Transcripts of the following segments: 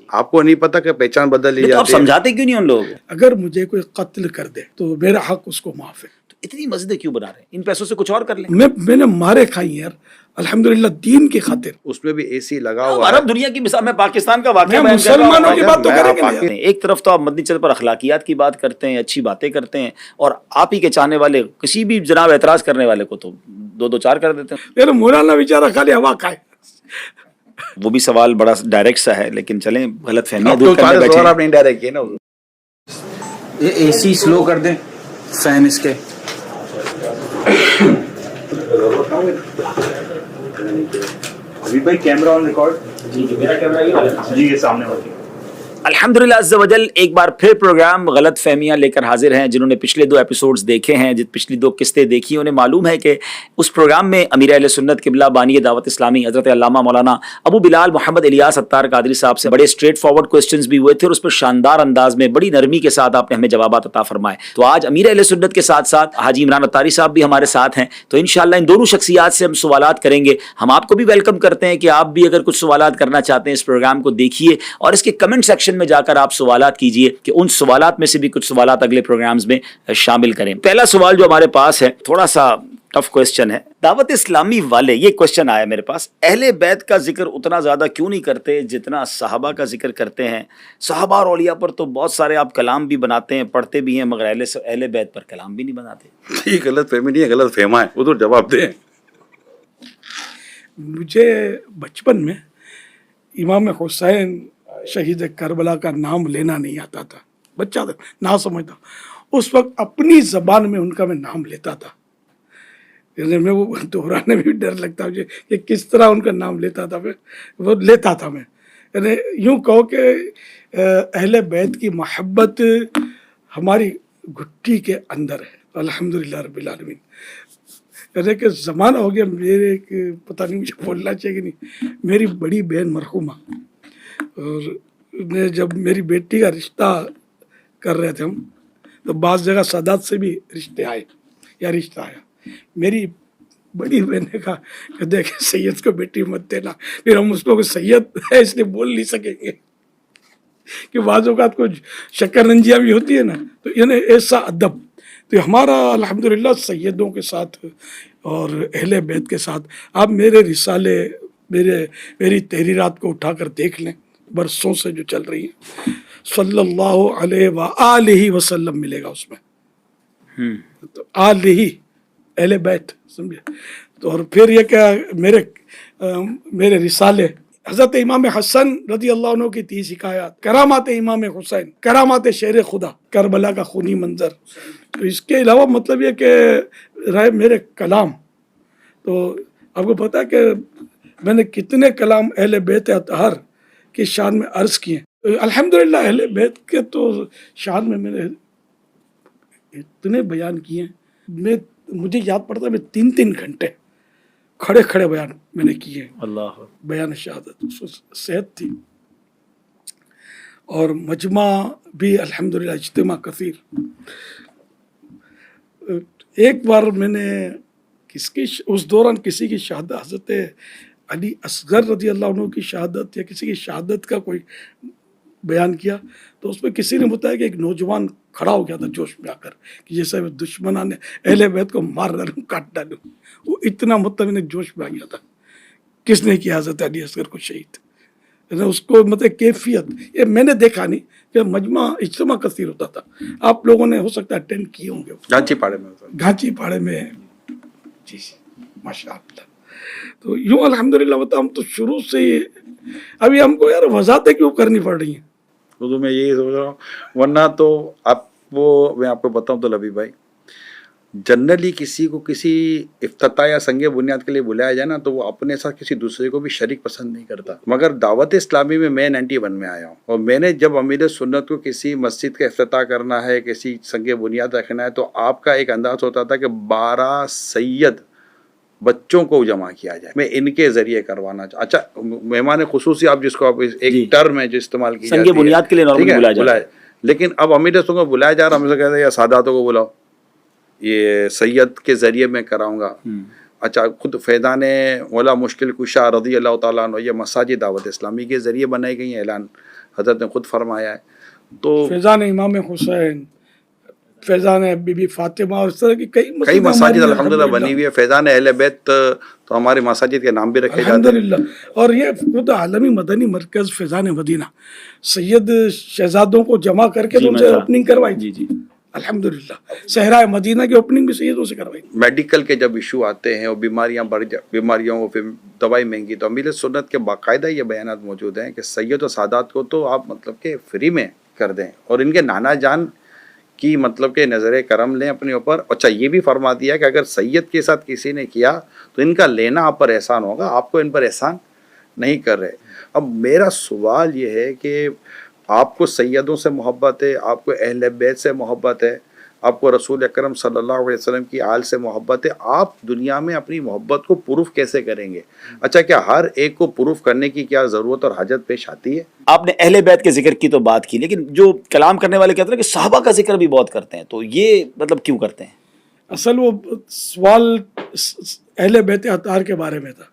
آپ کو نہیں پتا کہ پہچان بدل لی تو آپ جاتی ہے. سمجھاتے کیوں نہیں ان لوگوں کو؟ اگر مجھے کوئی قتل کر دے تو میرا حق اس کو معاف ہے. تو اتنی مسجدیں کیوں بنا رہے ہیں؟ ان پیسوں سے کچھ اور کر لیں. میں نے مارے کھائی یار الحمدللہ دین کی خاطر. اس میں بھی اے سی لگا ہوا ہے. عرب دنیا کی مثال، میں پاکستان کا واقعہ میں بیان کر رہا ہوں. مسلمانوں کی بات تو کریں گے میں نہیں. ایک طرف تو آپ مدنی چل پر اخلاقیات کی بات کرتے ہیں، اچھی باتیں کرتے ہیں، اور آپ ہی کے چاہنے والے کسی بھی جناب اعتراض کرنے والے کو تو دو دو چار کر دیتے ہیں. میرا مولانا بیچارہ خالی ہوا کھائے. وہ بھی سوال بڑا ڈائریکٹ سا ہے، لیکن چلیں غلط فہمیاں اب تو دور کرنے سارے بیٹھے سوال ہیں. آپ نے انڈائریکٹ کیے نا. یہ اے سی سلو کر دیں، فین اس کے. ابھی بھائی کیمرہ آن ریکارڈ. جی میرا کیمرہ جی یہ سامنے والی. الحمدللہ عز و جل ایک بار پھر پروگرام غلط فہمیاں لے کر حاضر ہیں. جنہوں نے پچھلے 2 ایپیسوڈز دیکھے ہیں، پچھلی 2 قسطیں دیکھی، انہیں معلوم ہے کہ اس پروگرام میں امیر اہل سنت قبلہ بانی دعوت اسلامی حضرت علامہ مولانا ابو بلال محمد الیاس اتار قادری صاحب سے بڑے اسٹریٹ فارورڈ کوسچنز بھی ہوئے تھے، اور اس پر شاندار انداز میں بڑی نرمی کے ساتھ آپ نے ہمیں جوابات عطا فرمائے. تو آج امیر اہل سنت کے ساتھ ساتھ حاجی عمران اتاری صاحب بھی ہمارے ساتھ ہیں. تو انشاءاللہ ان دونوں شخصیات سے ہم سوالات کریں گے. ہم آپ کو بھی ویلکم کرتے ہیں کہ آپ بھی اگر کچھ سوالات کرنا چاہتے ہیں اس پروگرام کو دیکھیے، اور اس کے کمنٹ سیکشن میں جا کر آپ سوالات کیجئے کہ ان سوالات میں سے بھی کچھ سوالات اگلے پروگرامز میں شامل کریں. پہلا سوال جو ہمارے پاس ہے تھوڑا سا ٹف کوسچن ہے. دعوت اسلامی والے، یہ کوسچن آیا میرے پاس، اہل بیت کا ذکر اتنا زیادہ کیوں نہیں کرتے جتنا صحابہ کا ذکر کرتے ہیں؟ صحابہ اور اولیاء پر تو بہت سارے آپ کلام بھی بناتے ہیں، پڑھتے بھی ہیں، مگر اہل بیت پر کلام بھی نہیں بناتے. یہ غلط فہمی نہیں ہے، غلط فہما ہے. وہ تو جواب دیں. مجھے بچپن میں امام حسین شہید کربلا کا نام لینا نہیں آتا تھا. بچہ تھا، نہ سمجھتا. اس وقت اپنی زبان میں ان کا میں نام لیتا تھا. میں وہ دہرانے میں بھی ڈر لگتا مجھے کہ کس طرح ان کا نام لیتا تھا. وہ لیتا تھا میں. یعنی یوں کہو کہ اہل بیت کی محبت ہماری گھٹی کے اندر ہے. الحمدللہ رب العالمین. یعنی کہ زمانہ ہو گیا میرے، پتہ نہیں مجھے بولنا چاہیے کہ نہیں، میری بڑی بہن مرحومہ، اور جب میری بیٹی کا رشتہ کر رہے تھے ہم، تو بعض جگہ سادات سے بھی رشتے آئے یا رشتہ آیا. میری بڑی بہن نے کہا کہ دیکھ سید کو بیٹی مت دینا، پھر ہم اس کو سید ہے اس لیے بول نہیں سکیں گے، کہ بعض اوقات کچھ شکر رنجیاں بھی ہوتی ہے نا. تو یعنی ایسا ادب تو ہمارا الحمدللہ سیدوں کے ساتھ اور اہل بیت کے ساتھ. آپ میرے رسالے، میری تحریرات کو اٹھا کر دیکھ لیں، برسوں سے جو چل رہی ہیں، صلی اللہ علیہ وآلہ وسلم ملے گا اس میں. تو آلہ اہل بیت سمجھے. تو اور پھر یہ کہ میرے رسالے، حضرت امام حسن رضی اللہ عنہ کی 30 حکایات، کرامات امام حسین، کرامات شیر خدا، کربلا کا خونی منظر. تو اس کے علاوہ مطلب یہ کہ رہے میرے کلام، تو آپ کو پتا ہے کہ میں نے کتنے کلام اہل بیت اطہر کی شان میں عرض کیے. الحمدللہ اہل بیت کے تو شان میں نے اتنے بیان کیے ہیں. مجھے یاد پڑتا ہے میں 3 گھنٹے کھڑے بیان میں نے کیے. اللہ بیان شہادت صحت تھی، اور مجمع بھی الحمدللہ، اجتماع کثیر. ایک بار میں نے اس دوران کسی کی شہادت، حضرت علی اصغر رضی اللہ عنہ کی شہادت یا کسی کی شہادت کا کوئی بیان کیا، تو اس میں کسی نے بتایا کہ ایک نوجوان کھڑا ہو گیا تھا جوش میں آ کر کہ جیسے دشمنان نے اہل بیت کو مار ڈالوں، کاٹ ڈالوں. وہ اتنا مطمئن جوش میں آ گیا تھا. کس نے کیا حضرت علی اصغر کو شہید؟ اس کو مطلب کیفیت یہ میں نے دیکھا نہیں کہ مجمع اجتماع کثیر ہوتا تھا. آپ لوگوں نے ہو سکتا ہے اٹینڈ کیے ہوں گے. گھانچی پاڑے میں جی ماشاء اللہ. تو یوں الحمدللہ بتا، ہم تو شروع سے ہی ابھی ہم کو یار وضاحتیں کیوں کرنی پڑ رہی ہیں. اردو میں یہی سوچ رہا ہوں، ورنہ تو میں آپ کو بتاؤں تو لبی بھائی، جنرلی کسی کو کسی افتتاح یا سنگ بنیاد کے لیے بلایا جائے نا، تو وہ اپنے ساتھ کسی دوسرے کو بھی شریک پسند نہیں کرتا. مگر دعوت اسلامی میں 91 میں آیا ہوں، اور میں نے جب امیر سنت کو کسی مسجد کا افتتاح کرنا ہے، کسی سنگ بنیاد رکھنا ہے، تو آپ کا ایک انداز ہوتا تھا کہ 12 سید بچوں کو جمع کیا جائے، میں ان کے ذریعے کروانا اچھا مہمان خصوصی آپ جس کو آپ ایک ٹرم ہے جو استعمال کی جاتی ہے، سنگ بنیاد کے لیے نارملی بلایا جاتا ہے. لیکن اب امیر سنت کو بلایا جا رہا، ہم سے کہتے ہیں یا ساداتوں کو بلاؤ، یہ سید کے ذریعے میں کراؤں گا. اچھا خود فیضان مولا مشکل کشا رضی اللہ تعالیٰ عنہ، یہ مساجد دعوت اسلامی کے ذریعے بنائی گئی ہیں، اعلان حضرت نے خود فرمایا ہے. تو فیضان امام حسین، فیضان بی بی فاطمہ اور اس طرح کی کئی کئی مساجد ہماری ہیں، الحمدللہ بنی ہوئی ہے. فیضان اہل بیت تو ہمارے مساجد کے نام بھی رکھے جاتے ہیں. الحمدللہ. اور یہ خود عالمی مدنی مرکز فیضان مدینہ سید شہزادوں کو جمع کر کے جی، ان سے ماشاء اوپننگ کروائی جی جی الحمدللہ. صحرائے مدینہ کی اوپننگ بھی سیدوں سے کروائی. میڈیکل کے جب ایشو آتے ہیں اور بیماریوں کو پھر دوائی مہنگی، تو امیر سنت کے باقاعدہ یہ بیانات موجود ہیں کہ سید و سادات کو تو آپ مطلب کہ فری میں کر دیں، اور ان کے نانا جان کی مطلب کہ نظر کرم لیں اپنے اوپر. اچھا یہ بھی فرما دیا کہ اگر سید کے ساتھ کسی نے کیا تو ان کا لینا آپ پر احسان ہوگا، آپ کو ان پر احسان نہیں کر رہے. اب میرا سوال یہ ہے کہ آپ کو سیدوں سے محبت ہے، آپ کو اہل بیت سے محبت ہے، آپ کو رسول اکرم صلی اللہ علیہ وسلم کی آل سے محبت ہے، آپ دنیا میں اپنی محبت کو پروف کیسے کریں گے؟ اچھا کیا ہر ایک کو پروف کرنے کی کیا ضرورت اور حاجت پیش آتی ہے؟ آپ نے اہل بیت کے ذکر کی تو بات کی، لیکن جو کلام کرنے والے کہتے ہیں کہ صحابہ کا ذکر بھی بہت کرتے ہیں، تو یہ مطلب کیوں کرتے ہیں؟ اصل وہ سوال اہل بیت اطہار کے بارے میں تھا.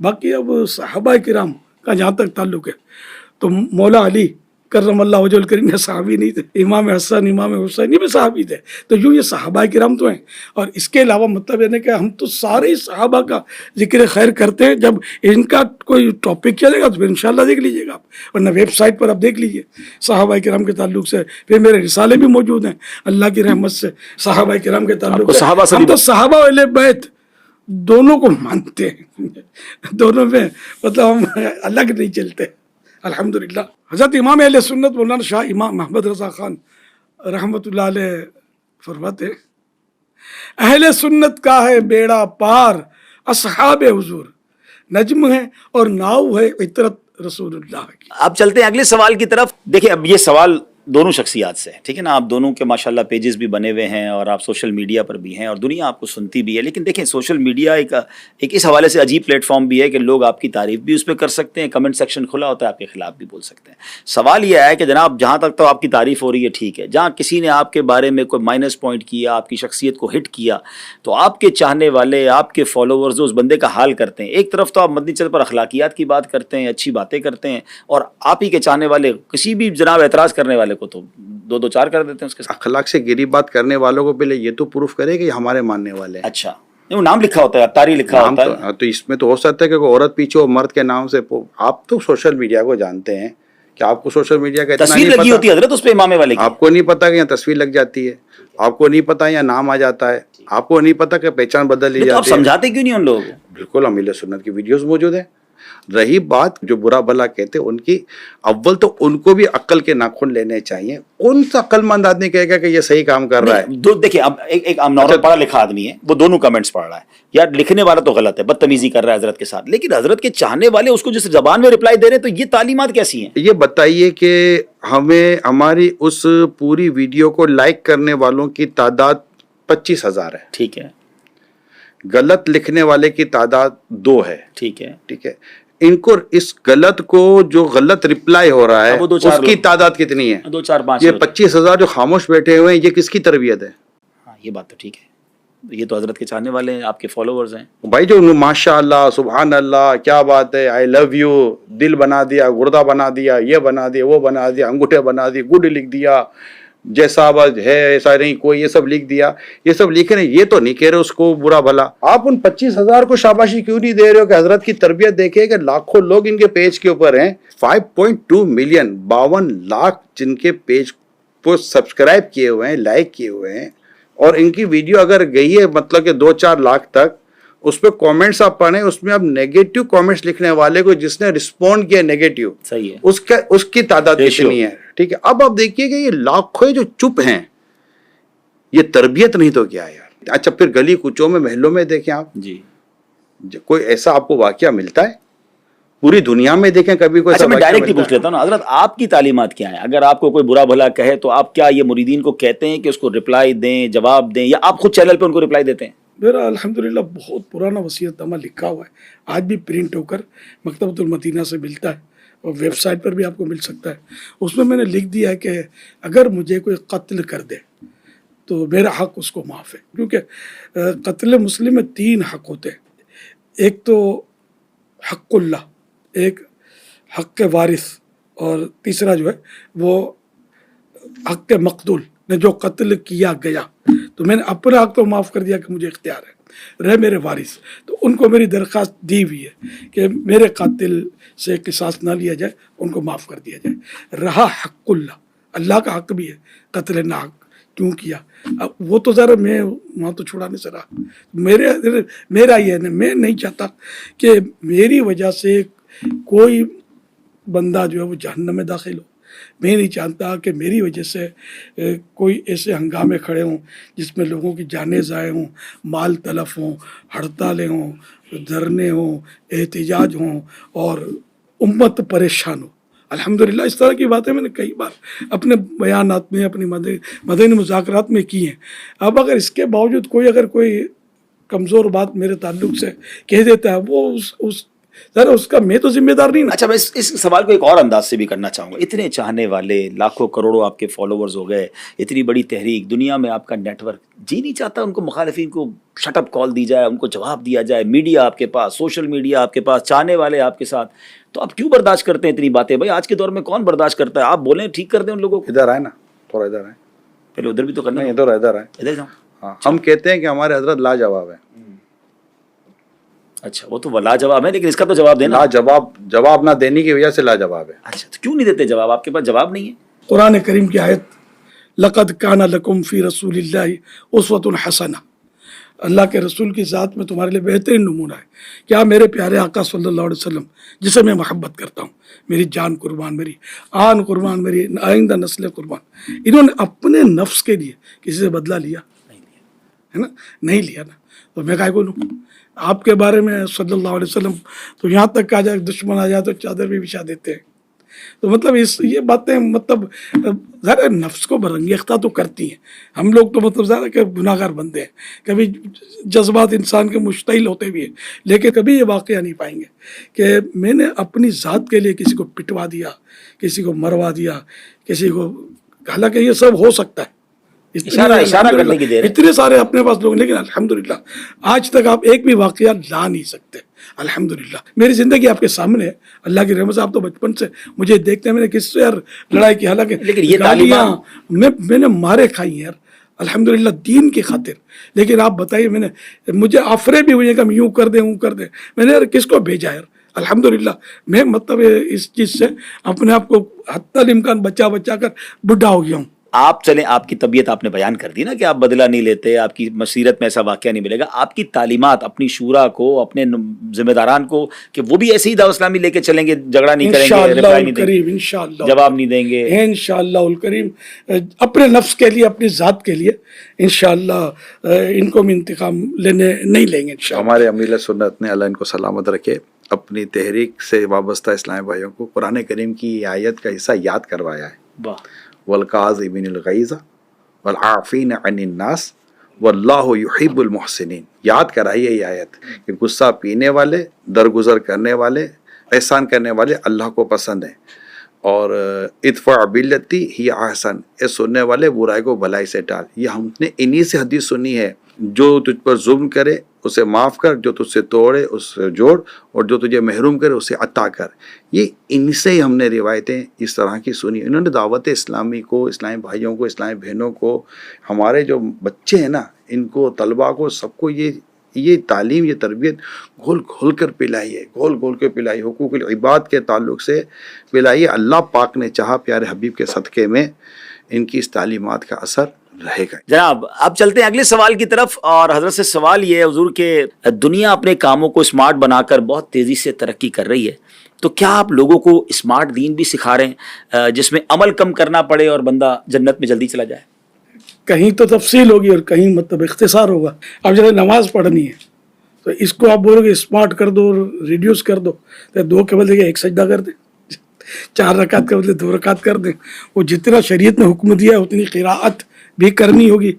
باقی اب صحابہ کرام کا جہاں تک تعلق ہے تو مولا علی کرم اللہ وجہ الکریم صحابی نہیں تھے، امام حسن امام حسین یہ بھی صحابی تھے. تو یوں یہ صحابہ کرام تو ہیں. اور اس کے علاوہ مطلب یہ ہے کہ ہم تو سارے ہی صحابہ کا ذکر خیر کرتے ہیں. جب ان کا کوئی ٹاپک چلے گا تو پھر انشاءاللہ دیکھ لیجیے گا آپ، ورنہ ویب سائٹ پر آپ دیکھ لیجیے صحابہ کرام کے تعلق سے. پھر میرے رسالے بھی موجود ہیں اللہ کی رحمت سے صحابہ کرام کے آپ تعلق کو سے. صحابہ سے ہم بھی تو صحابہ و اہل بیت دونوں کو مانتے ہیں، دونوں میں مطلب ہم الگ نہیں چلتے الحمدللہ. حضرت امام اہل سنت مولانا شاہ امام محمد رضا خان رحمۃ اللہ علیہ فرماتے ہیں اہل سنت کا ہے بیڑا پار اصحاب حضور، نجم ہے اور ناؤ ہے عطرت رسول اللہ کی. آپ چلتے ہیں اگلے سوال کی طرف. دیکھیں اب یہ سوال دونوں شخصیات سے ہے، ٹھیک ہے نا، آپ دونوں کے ماشاءاللہ پیجز بھی بنے ہوئے ہیں اور آپ سوشل میڈیا پر بھی ہیں اور دنیا آپ کو سنتی بھی ہے. لیکن دیکھیں سوشل میڈیا ایک اس حوالے سے عجیب پلیٹ فارم بھی ہے کہ لوگ آپ کی تعریف بھی اس پہ کر سکتے ہیں، کمنٹ سیکشن کھلا ہوتا ہے، آپ کے خلاف بھی بول سکتے ہیں. سوال یہ ہے کہ جناب جہاں تک تو آپ کی تعریف ہو رہی ہے ٹھیک ہے، جہاں کسی نے آپ کے بارے میں کوئی مائنس پوائنٹ کیا، آپ کی شخصیت کو ہٹ کیا، تو آپ کے چاہنے والے، آپ کے فالوورز اس بندے کا حال کرتے ہیں. ایک طرف تو آپ مدنی چل پر اخلاقیات کی بات کرتے ہیں، اچھی باتیں کرتے ہیں، اور آپ ہی کے چاہنے والے کسی بھی جناب اعتراض کرنے والے کو تو دو چار کر دیتے ہیں اس کے ساتھ. اخلاق سے گری بات کرنے والوں کو پہلے یہ تو پروف کرے کہ یہ ہمارے ماننے والے ہیں. اچھا نہیں، وہ نام لکھا ہوتا ہے، تاری لکھا نام ہوتا ہے. تو اس میں تو ہو سکتا ہے کہ کوئی عورت پیچھے ہو مرد کے نام سے. آپ تو سوشل میڈیا کو جانتے ہیں کہ آپ کو سوشل میڈیا کا اتنا تصویر نہیں لگی ہوتی پتا. ہے حضرت اس پہ امام والے کی. آپ کو نہیں پتا کہ یہاں تصویر لگ جاتی ہے، آپ کو نہیں پتا یہاں نام آ جاتا ہے، آپ کو نہیں پتا کہ پہچان بدل لی تو آپ جاتی ہے. سمجھاتے کیوں نہیں ان لوگوں کو؟ بالکل امیل سنت کی ویڈیوز موجود ہیں. رہی بات جو برا بھلا کہتے ان کی، اول تو ان کو بھی عقل کے ناخن لینے چاہیے. کون سا عقل مند آدمی کہے گا کہ یہ صحیح کام کر رہا ہے؟ دیکھیں اب ایک نارمل پڑھا لکھا آدمی ہے، وہ دونوں کمنٹس پڑھ رہا ہے، یار لکھنے والا تو غلط ہے، بدتمیزی کر رہا ہے حضرت کے ساتھ، لیکن حضرت کے چاہنے والے اس کو جس زبان میں رپلائی دے رہے ہیں، تو یہ تعلیمات کیسی ہیں؟ یہ بتائیے کہ ہمیں ہماری اس پوری ویڈیو کو لائک کرنے والوں کی تعداد 25,000 ہے. ٹھیک ہے، غلط لکھنے والے کی تعداد 2 ہے. ٹھیک ہے. ٹھیک ہے، ان کو اس غلط کو جو غلط رپلائی ہو رہا ہے اب وہ دو اس چار کی لوگ، تعداد کتنی ہے؟ 2 4 5 یہ 25,000 جو خاموش بیٹھے ہوئے ہیں، یہ کس کی تربیت ہے؟ ہاں یہ بات تو ٹھیک ہے، یہ تو حضرت کے چاہنے والے ہیں، آپ کے فالوورز ہیں. بھائی جو ماشاء اللہ سبحان اللہ کیا بات ہے، آئی لو یو، دل بنا دیا، گردہ بنا دیا، یہ بنا دیا، وہ بنا دیا، انگوٹھے بنا دی، گڈ لکھ دیا، جیسا بس ہے ایسا نہیں کوئی، یہ سب لکھ دیا. یہ سب لکھ رہے ہیں، یہ تو نہیں کہہ رہے اس کو برا بھلا. آپ ان 25,000 کو شاباشی کیوں نہیں دے رہے ہو کہ حضرت کی تربیت دیکھیں کہ لاکھوں لوگ ان کے پیج کے اوپر ہیں. 5.2 ملین 52 لاکھ جن کے پیج کو سبسکرائب کیے ہوئے ہیں، لائک کیے ہوئے ہیں، اور ان کی ویڈیو اگر گئی ہے مطلب کہ 2-4 لاکھ تک، اس پہ کامنٹس آپ پڑھیں، اس میں اب نیگیٹو کامنٹس لکھنے والے کو جس نے رسپونڈ کیا نیگیٹو، صحیح ہے، اس کی تعداد Ratio. کتنی ہے؟ ٹھیک ہے، اب آپ دیکھیے کہ یہ لاکھوں جو چپ ہیں، یہ تربیت نہیں تو کیا یار. اچھا پھر گلی کوچوں میں محلوں میں دیکھیں آپ، جی. کوئی ایسا آپ کو واقعہ ملتا ہے؟ پوری دنیا میں دیکھیں کبھی کوئی اچھا ایسا میں واقعہ ڈائریکٹلی ملتا پوچھ ہے؟ لیتا ہوں نا حضرت، آپ کی تعلیمات کیا ہیں؟ اگر آپ کو کوئی برا بھلا کہے تو آپ کیا یہ مریدین کو کہتے ہیں کہ اس کو رپلائی دیں، جواب دیں، یا آپ خود چینل پہ ان کو رپلائی دیتے ہیں؟ میرا الحمدللہ بہت پرانا وصیت نامہ لکھا ہوا ہے، آج بھی پرنٹ ہو کر مکتبۃ المدینہ سے ملتا ہے اور ویب سائٹ پر بھی آپ کو مل سکتا ہے. اس میں نے لکھ دیا ہے کہ اگر مجھے کوئی قتل کر دے تو میرا حق اس کو معاف ہے. کیونکہ قتل مسلم میں 3 حق ہوتے ہیں، ایک تو حق اللہ، ایک حق وارث، اور تیسرا جو ہے وہ حق مقتول نے جو قتل کیا گیا تو میں نے اپنا حق تو معاف کر دیا کہ مجھے اختیار ہے، رہے میرے وارث، تو ان کو میری درخواست دی ہوئی ہے کہ میرے قاتل سے قصاص نہ لیا جائے، ان کو معاف کر دیا جائے۔ رہا حق اللہ کا حق بھی ہے، قتل ناحق کیوں کیا، اب وہ تو ذرا میں وہاں تو چھڑانے سے رہا، میرا یہ ہے، میں نہیں چاہتا کہ میری وجہ سے کوئی بندہ جو ہے وہ جہنم میں داخل ہو، میں نہیں چاہتا کہ میری وجہ سے کوئی ایسے ہنگامے کھڑے ہوں جس میں لوگوں کی جانیں ضائع ہوں، مال تلف ہوں، ہڑتالیں ہوں، دھرنے ہوں، احتجاج ہوں اور امت پریشان ہو۔ الحمدللہ اس طرح کی باتیں میں نے کئی بار اپنے بیانات میں، اپنی مدنی مذاکرات میں کی ہیں۔ اب اگر اس کے باوجود اگر کوئی کمزور بات میرے تعلق سے کہہ دیتا ہے، وہ ذرا اس کا میں تو ذمہ دار نہیں نا۔ اچھا، میں اس سوال کو ایک اور انداز سے بھی کرنا چاہوں گا۔ اتنے چاہنے والے، لاکھوں کروڑوں آپ کے فالوورز ہو گئے، اتنی بڑی تحریک، دنیا میں آپ کا نیٹ ورک، جی نہیں چاہتا ان کو مخالفین کو شٹ اپ کال دی جائے، ان کو جواب دیا جائے، میڈیا آپ کے پاس، سوشل میڈیا آپ کے پاس، چاہنے والے آپ کے ساتھ، تو آپ کیوں برداشت کرتے ہیں اتنی باتیں؟ بھائی آج کے دور میں کون برداشت کرتا ہے؟ آپ بولیں، ٹھیک کر دیں ان لوگوں کو۔ ادھر آئے نا، تھوڑا ادھر آئے، پہلے ادھر بھی تو کرنا ہے، ادھر آئے، ادھر جاؤں۔ ہاں، ہم کہتے ہیں کہ ہمارے حضرت لاجواب ہے۔ اچھا، وہ تو لاجواب ہے، لیکن اس کا تو جواب دینا۔ جواب نہ دینے کی وجہ سے لاجواب ہے۔ اچھا، تو کیوں نہیں دیتے جواب؟ آپ کے پاس جواب نہیں ہے؟ قرآن کریم کی آیت لقد کان لکم فی رسول اللہ اسوۃ حسنہ، اللہ کے رسول کی ذات میں تمہارے لیے بہترین نمونہ ہے۔ کیا میرے پیارے آقا صلی اللہ علیہ وسلم جسے میں محبت کرتا ہوں، میری جان قربان، میری آن قربان، میری آئندہ نسل قربان، انہوں نے اپنے نفس کے لیے کسی سے بدلہ لیا ہے نا؟ نہیں لیا نا، تو میں کہا بولوں آپ کے بارے میں صلی اللہ علیہ وسلم، تو یہاں تک آ جائے دشمن آ جائے تو چادر بھی بچھا دیتے ہیں۔ تو مطلب یہ باتیں مطلب ذرا نفس کو برانگیختہ تو کرتی ہیں۔ ہم لوگ تو مطلب ذرا کہ گناہ گار بندے ہیں، کبھی جذبات انسان کے مشتعل ہوتے بھی ہیں، لیکن کبھی یہ واقعہ نہیں پائیں گے کہ میں نے اپنی ذات کے لیے کسی کو پٹوا دیا، کسی کو مروا دیا، کسی کو، حالانکہ یہ سب ہو سکتا ہے، اشارہ کرنے کی دیر ہے۔ اتنے سارے اپنے پاس لوگ، لیکن الحمدللہ آج تک آپ ایک بھی واقعہ لا نہیں سکتے۔ الحمدللہ میری زندگی آپ کے سامنے ہے، اللہ کی رحمت سے۔ آپ تو بچپن سے مجھے دیکھتے ہیں، میں نے کس سے یار لڑائی کی، حالانکہ لیکن یہ گالیاں میں نے مارے کھائی یار الحمدللہ دین کی خاطر، لیکن آپ بتائیے مجھے آفرے بھی ہوئی ہیں کہ ہم یوں کر دیں، میں نے یار کس کو بھیجا یار؟ الحمدللہ میں مطلب اس چیز سے اپنے آپ کو حتی الامکان بچا کر بڈھا ہو گیا ہوں۔ آپ چلیں، آپ کی طبیعت آپ نے بیان کر دی نا کہ آپ بدلہ نہیں لیتے، آپ کی مسیرت میں ایسا واقعہ نہیں ملے گا۔ آپ کی تعلیمات اپنی شورا کو، اپنے ذمہ داران کو، کہ وہ بھی ایسی ہی دعوت اسلامی لے کے چلیں گے، جھگڑا نہیں کریں گے، رپلائی نہیں دیں گے، انشاءاللہ جواب نہیں دیں گے، انشاءاللہ الکریم، اپنے نفس کے لیے، اپنی ذات کے لیے انشاءاللہ ان کو ہم انتقام نہیں لیں گے انشاءاللہ۔ ہمارے امیر سنت نے، اللہ ان کو سلامت رکھے، اپنی تحریک سے وابستہ اسلامی بھائیوں کو قرآن کریم کی آیت کا حصہ یاد کروایا ہے۔ واہ، والقاظمین الغیظ والعافین عن الناس واللہ یحب المحسنین، یاد کرائیے یہ آیت کہ غصہ پینے والے، درگزر کرنے والے، احسان کرنے والے اللہ کو پسند ہیں، اور ادفع باللتی ہی احسن، اے سننے والے برائی کو بھلائی سے ٹال۔ یہ ہم نے انہی سے حدیث سنی ہے، جو تجھ پر ظلم کرے اسے معاف کر، جو تجھ سے توڑے اس سے جوڑ، اور جو تجھے محروم کرے اسے عطا کر۔ یہ ان سے ہی ہم نے روایتیں اس طرح کی سنی۔ انہوں نے دعوت اسلامی کو، اسلامی بھائیوں کو، اسلامی بہنوں کو، ہمارے جو بچے ہیں نا، ان کو، طلباء کو، سب کو یہ تعلیم، یہ تربیت گھول گھول کر پلائی ہے، گھول گھول کے پلائی، حقوق العباد کے تعلق سے پلائی ہے۔ اللہ پاک نے چاہا پیارے حبیب کے صدقے میں ان کی اس تعلیمات کا اثر رہے گا۔ جناب اب چلتے ہیں اگلے سوال کی طرف، اور حضرت سے سوال یہ ہے حضور کہ دنیا اپنے کاموں کو اسمارٹ بنا کر بہت تیزی سے ترقی کر رہی ہے، تو کیا آپ لوگوں کو اسمارٹ دین بھی سکھا رہے ہیں جس میں عمل کم کرنا پڑے اور بندہ جنت میں جلدی چلا جائے؟ کہیں تو تفصیل ہوگی اور کہیں مطلب اختصار ہوگا۔ اب جب نماز پڑھنی ہے تو اس کو آپ بولو گے اسمارٹ کر دو اور ریڈیوس کر دو، تو 2 کے بدلے 1 سجدہ کر دیں، 4 رکعت کے بدلے 2 رکعت کر دیں۔ وہ جتنا شریعت نے حکم دیا ہے اتنی قراءت بھی کرنی ہوگی،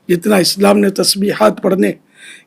جتنا اسلام نے تسبیحات پڑھنے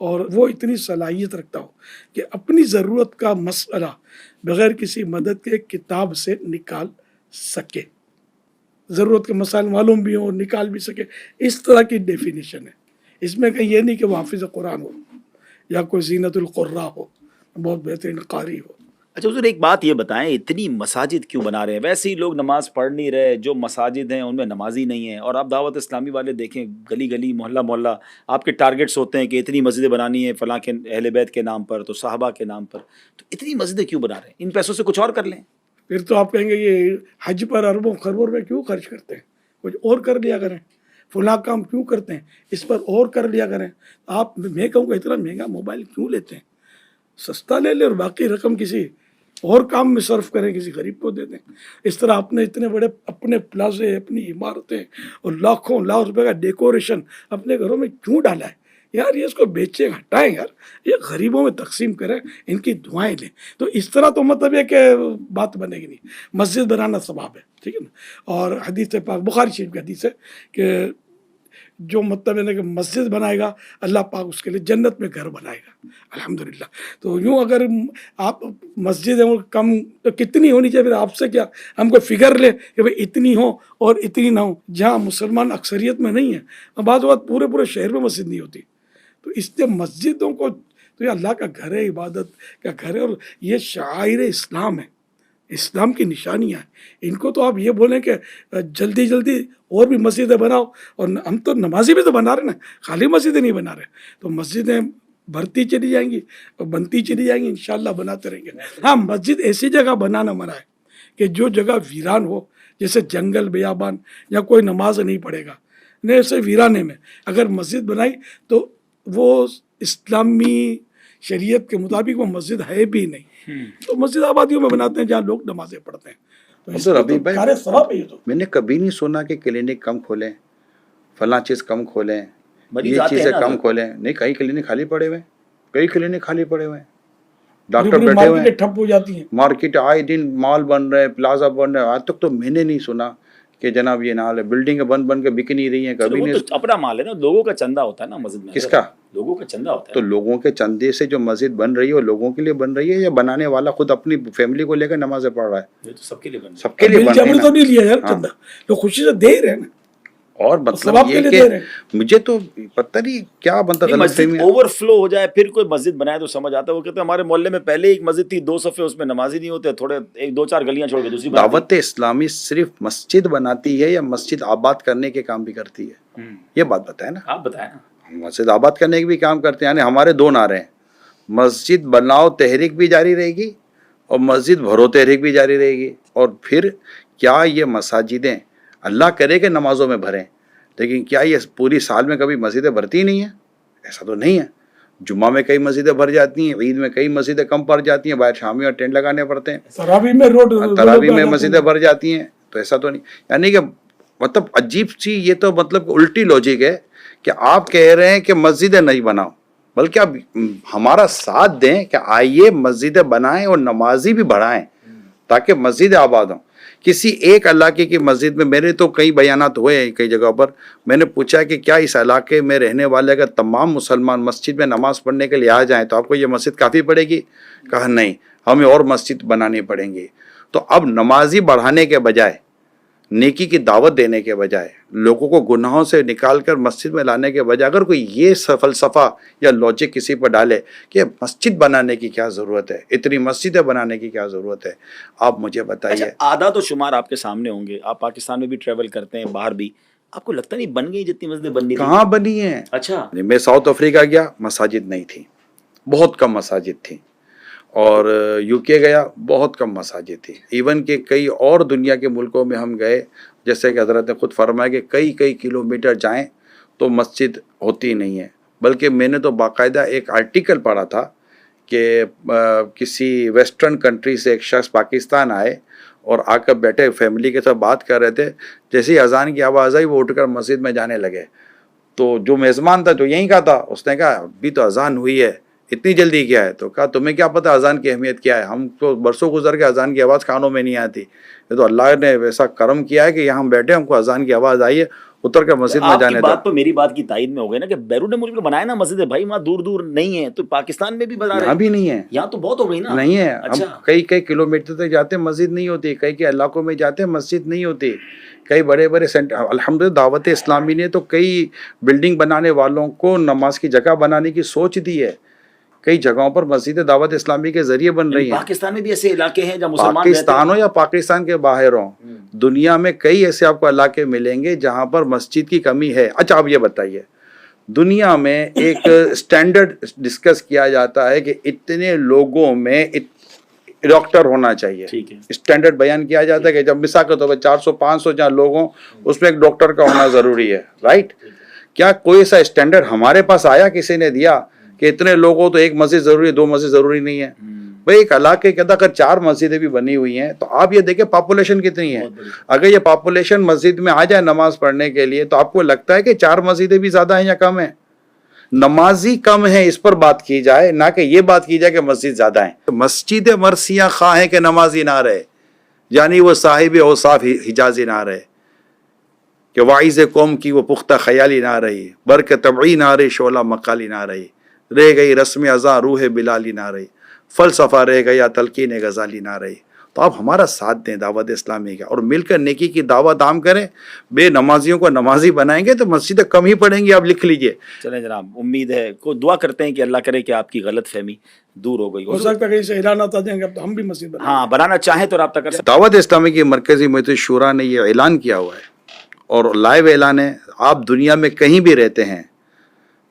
اور وہ اتنی صلاحیت رکھتا ہو کہ اپنی ضرورت کا مسئلہ بغیر کسی مدد کے کتاب سے نکال سکے، ضرورت کے مسائل معلوم بھی ہوں اور نکال بھی سکے، اس طرح کی ڈیفینیشن ہے. اس میں کہیں یہ نہیں کہ وہ حافظ قرآن ہو یا کوئی زینت القراء ہو، بہت بہترین قاری ہو. اچھا حضور ایک بات یہ بتائیں، اتنی مساجد کیوں بنا رہے ہیں؟ ویسے ہی لوگ نماز پڑھ نہیں رہے، جو مساجد ہیں ان میں نمازی نہیں ہیں. اور آپ دعوت اسلامی والے دیکھیں، گلی گلی محلہ محلہ آپ کے ٹارگٹس ہوتے ہیں کہ اتنی مسجدیں بنانی ہے فلاں کے اہل بیت کے نام پر، تو صحابہ کے نام پر. تو اتنی مسجدیں کیوں بنا رہے ہیں؟ ان پیسوں سے کچھ اور کر لیں. پھر تو آپ کہیں گے یہ حج پر اربوں خربوں روپے کیوں خرچ کرتے ہیں، کچھ اور کر لیا کریں. فلاں کام کیوں کرتے ہیں، اس پر اور کر لیا کریں. آپ میں کہوں گا اتنا مہنگا موبائل کیوں لیتے ہیں، سستا لے لیں اور باقی رقم کسی اور کام میں صرف کریں، کسی غریب کو دے دیں. اس طرح اپنے اتنے بڑے اپنے پلازے، اپنی عمارتیں اور لاکھوں لاکھ روپے کا ڈیکوریشن اپنے گھروں میں کیوں ڈالا ہے یار؟ یہ اس کو بیچیں، ہٹائیں یار، یہ غریبوں میں تقسیم کریں، ان کی دعائیں لیں. تو اس طرح تو مطلب یہ کہ بات بنے گی نہیں. مسجد بنانا ثواب ہے، ٹھیک ہے نا. اور حدیث پاک بخاری شریف کی حدیث ہے کہ جو مطلب ہے کہ مسجد بنائے گا اللہ پاک اس کے لیے جنت میں گھر بنائے گا. الحمدللہ. تو یوں اگر آپ مسجد ہیں وہ کم تو کتنی ہونی چاہیے؟ پھر آپ سے کیا ہم کو فگر لیں کہ بھائی اتنی ہو اور اتنی نہ ہو. جہاں مسلمان اکثریت میں نہیں ہیں، بعض اوقات پورے شہر میں مسجد نہیں ہوتی. تو اس لیے مسجدوں کو تو یہ اللہ کا گھر ہے، عبادت کا گھر ہے، اور یہ شعائر اسلام ہے، اسلام کی نشانیاں ہیں. ان کو تو آپ یہ بولیں کہ جلدی جلدی اور بھی مسجدیں بناؤ، اور ہم تو نمازی بھی تو بنا رہے ہیں نا، خالی مسجدیں نہیں بنا رہے. تو مسجدیں بھرتی چلی جائیں گی اور بنتی چلی جائیں گی، انشاءاللہ بناتے رہیں گے. ہاں، مسجد ایسی جگہ بنانا منع ہے کہ جو جگہ ویران ہو، جیسے جنگل بیابان، یا کوئی نماز نہیں پڑھے گا، نہیں ایسے ویرانے میں اگر مسجد بنائی تو وہ اسلامی شریعت کے مطابق وہ مسجد ہے بھی نہیں. تو مسجد آبادیوں میں بناتے ہیں جہاں لوگ نمازیں پڑھتے ہیں. تو اس حضور میں ابھی تو بھائی کار ثواب ہے. یہ تو میں نے کبھی نہیں سنا کہ کلینک کم کھولیں، فلاں چیز کم کھولیں، مریض یہ آتے ہیں چیزیں نا کم حضرت. کھولیں. نہیں، کئی کلینک خالی پڑے ہوئے ہیں، کئی کلینک خالی پڑے ہوئے ہیں، بڑی ڈاکٹر بڑی بیٹھے ہوئے ہیں. مارکیٹیں ٹھپ ہو جاتی ہیں. مارکیٹ آئے دن مال بن رہے ہیں، پلازا بن رہے ہیں. آج تک تو میں نے نہیں سنا کہ جناب یہ نال ہے. بلڈنگیں بن کے بک نہیں رہی ہیں، کبھی وہ نہیں. تو اپنا مال ہے نا، لوگوں کا چندہ ہوتا ہے نا مسجد میں. کس کا؟ لوگوں کا چندہ ہوتا ہے. تو لوگوں کے چندے سے جو مسجد بن رہی ہے وہ لوگوں کے لیے بن رہی ہے یا بنانے والا خود اپنی فیملی کو لے کر نمازیں پڑھ رہا ہے؟ یہ تو سب کے لیے بن سب کے لیے بن رہی جبری تو ہے. نہیں لیا یار ہاں. چندہ، لوگ خوشی سے دے ہی رہے ہیں نا. اور مطلب ثواب کے یہ لیے کہ دے رہے ہیں. مجھے تو پتہ نہیں کیا بنتا غلط مسجد فہمی ہے. اوور فلو ہو جائے پھر کوئی مسجد بنائے تو سمجھ آتا ہے. وہ کہتے ہیں ہمارے محلے میں پہلے ایک مسجد تھی، 2 صفحے، اس میں نمازی نہیں ہوتے، تھوڑے 1-2-4 گلیاں چھوڑ کے دوسری بناتی. دعوت اسلامی صرف مسجد بناتی ہے یا مسجد آباد کرنے کے کام بھی کرتی ہے؟ یہ بات بتائیں نا. آپ بتائیں نا. مسجد آباد کرنے کے بھی کام کرتے ہیں. یعنی ہمارے 2 نعرے ہیں، مسجد بناؤ تحریک بھی جاری رہے گی اور مسجد بھرو تحریک بھی جاری رہے گی. اور پھر کیا یہ مساجدیں اللہ کرے کہ نمازوں میں بھریں، لیکن کیا یہ پوری سال میں کبھی مسجدیں بھرتی نہیں ہیں؟ ایسا تو نہیں ہے. جمعہ میں کئی مسجدیں بھر جاتی ہیں، عید میں کئی مسجدیں کم پڑ جاتی ہیں، باہر شامی اور ٹینٹ لگانے پڑتے ہیں، تراویح میں تراویح میں مسجدیں بھر جاتی ہیں. تو ایسا تو نہیں. یعنی کہ مطلب عجیب سی یہ تو مطلب الٹی لوجک ہے کہ آپ کہہ رہے ہیں کہ مسجدیں نہیں بناؤ، بلکہ آپ ہمارا ساتھ دیں کہ آئیے مسجدیں بنائیں اور نمازی بھی بڑھائیں تاکہ مسجدیں آباد ہوں. کسی ایک علاقے کی مسجد میں میرے تو کئی بیانات ہوئے ہیں کئی جگہوں پر، میں نے پوچھا کہ کیا اس علاقے میں رہنے والے اگر تمام مسلمان مسجد میں نماز پڑھنے کے لیے آ جائیں تو آپ کو یہ مسجد کافی پڑے گی؟ کہا نہیں، ہمیں اور مسجد بنانی پڑیں گی. تو اب نمازی بڑھانے کے بجائے، نیکی کی دعوت دینے کے بجائے، لوگوں کو گناہوں سے نکال کر مسجد میں لانے کے بجائے اگر کوئی یہ فلسفہ یا لاجک کسی پر ڈالے کہ مسجد بنانے کی کیا ضرورت ہے، اتنی مسجدیں بنانے کی کیا ضرورت ہے، آپ مجھے بتائیے. اچھا، اعداد و شمار آپ کے سامنے ہوں گے، آپ پاکستان میں بھی ٹریول کرتے ہیں، باہر بھی، آپ کو لگتا نہیں بن گئی جتنی مسجدیں بننی تھی؟ کہاں بنی ہیں؟ اچھا. میں ساؤتھ افریقہ گیا، مساجد نہیں تھی، بہت کم مساجد تھیں. اور یو کے گیا، بہت کم مساجد تھی. ایون کہ کئی اور دنیا کے ملکوں میں ہم گئے، جیسے کہ حضرت نے خود فرمایا کہ کئی کلومیٹر جائیں تو مسجد ہوتی نہیں ہے. بلکہ میں نے تو باقاعدہ ایک آرٹیکل پڑھا تھا کہ کسی ویسٹرن کنٹری سے ایک شخص پاکستان آئے اور آ کر بیٹھے فیملی کے ساتھ بات کر رہے تھے. جیسے ہی اذان کی آواز آئی وہ اٹھ کر مسجد میں جانے لگے. تو جو میزبان تھا جو یہیں کا تھا، اس نے کہا ابھی تو اذان ہوئی ہے، اتنی جلدی کیا ہے؟ تو کہا تمہیں کیا پتہ اذان کی اہمیت کیا ہے؟ ہم تو برسوں گزر کے اذان کی آواز کانوں میں نہیں آتی. یہ تو اللہ نے ویسا کرم کیا ہے کہ یہاں ہم بیٹھے، ہم کو اذان کی آواز آئی ہے. اتر کے مسجد میں آپ کی جانے بات تھا. تو میری بات کی تائید میں ہو گئی نا کہ بیرون ملک میں بنائے نا مسجد بھائی, وہاں دور دور نہیں ہے, تو پاکستان میں بھی بنا رہے یہاں ہیں, بھی نہیں ہے, یہاں تو بہت ہو گئی نا. نہیں ہے. ہم اچھا, کئی کئی کلومیٹر تک جاتے ہیں مسجد نہیں ہوتی, کئی علاقوں میں جاتے ہیں مسجد نہیں ہوتی, کئی بڑے بڑے سینٹر. الحمدللہ دعوت اسلامی نے تو کئی بلڈنگ بنانے والوں کو نماز کی جگہ بنانے کی سوچ دی ہے. کئی جگہوں پر مسجد دعوت اسلامی کے ذریعے بن رہی ہیں. پاکستان میں بھی ایسے علاقے ہیں جہاں مسلمان رہتے پاکستان ہو یا پاکستان کے باہر ہوں, دنیا میں کئی ایسے آپ کو علاقے ملیں گے جہاں پر مسجد کی کمی ہے. اچھا آپ یہ بتائیے, دنیا میں ایک سٹینڈرڈ ڈسکس کیا جاتا ہے کہ اتنے لوگوں میں ڈاکٹر ہونا چاہیے. ٹھیک ہے, اسٹینڈرڈ بیان کیا جاتا ہے کہ جب مثال کے طور پر 400-500 جہاں لوگ ہوں اس میں ایک ڈاکٹر کا ہونا ضروری ہے, رائٹ. کیا کوئی ایسا اسٹینڈرڈ ہمارے پاس آیا, کسی نے دیا کہ اتنے لوگوں تو ایک مسجد ضروری ہے, 2 مسجد ضروری نہیں ہے؟ بھئی ایک علاقے کے اندر اگر 4 مسجدیں بھی بنی ہوئی ہیں تو آپ یہ دیکھیں پاپولیشن کتنی ہے. اگر یہ پاپولیشن مسجد میں آ جائے نماز پڑھنے کے لیے تو آپ کو لگتا ہے کہ 4 مسجدیں بھی زیادہ ہیں یا کم ہیں؟ نمازی کم ہیں اس پر بات کی جائے, نہ کہ یہ بات کی جائے کہ مسجد زیادہ ہیں. مسجد مرثیہ خواہ ہیں کہ نمازی نہ رہے, یعنی وہ صاحب اوصاف حجازی نہ رہے, کہ واعظ قوم کی وہ پختہ خیالی نہ رہی, برق طبعی نہ رہی, شعلہ مقالی نہ رہی, رہ گئی رسم ازاں روح بلالی نہ رہی, فلسفہ رہ گیا تلقین غزالی نہ رہی. تو آپ ہمارا ساتھ دیں دعوت اسلامی کا, اور مل کر نیکی کی دعوت عام کریں. بے نمازیوں کو نمازی بنائیں گے تو مسجدیں کم ہی پڑیں گی, آپ لکھ لیجئے. چلیں جناب, امید ہے کو دعا کرتے ہیں کہ اللہ کرے کہ آپ کی غلط فہمی دور ہو گئی. ہو سکتا ہے کہیں سے اعلان آتا دیں گے تو ہم بھی مسجد بنائیں. ہاں, بنانا چاہیں تو رابطہ کر سکتے دعوت اسلامی کی مرکزی مجلس شورا نے یہ اعلان کیا ہوا ہے, اور لائیو اعلان ہے. آپ دنیا میں کہیں بھی رہتے ہیں,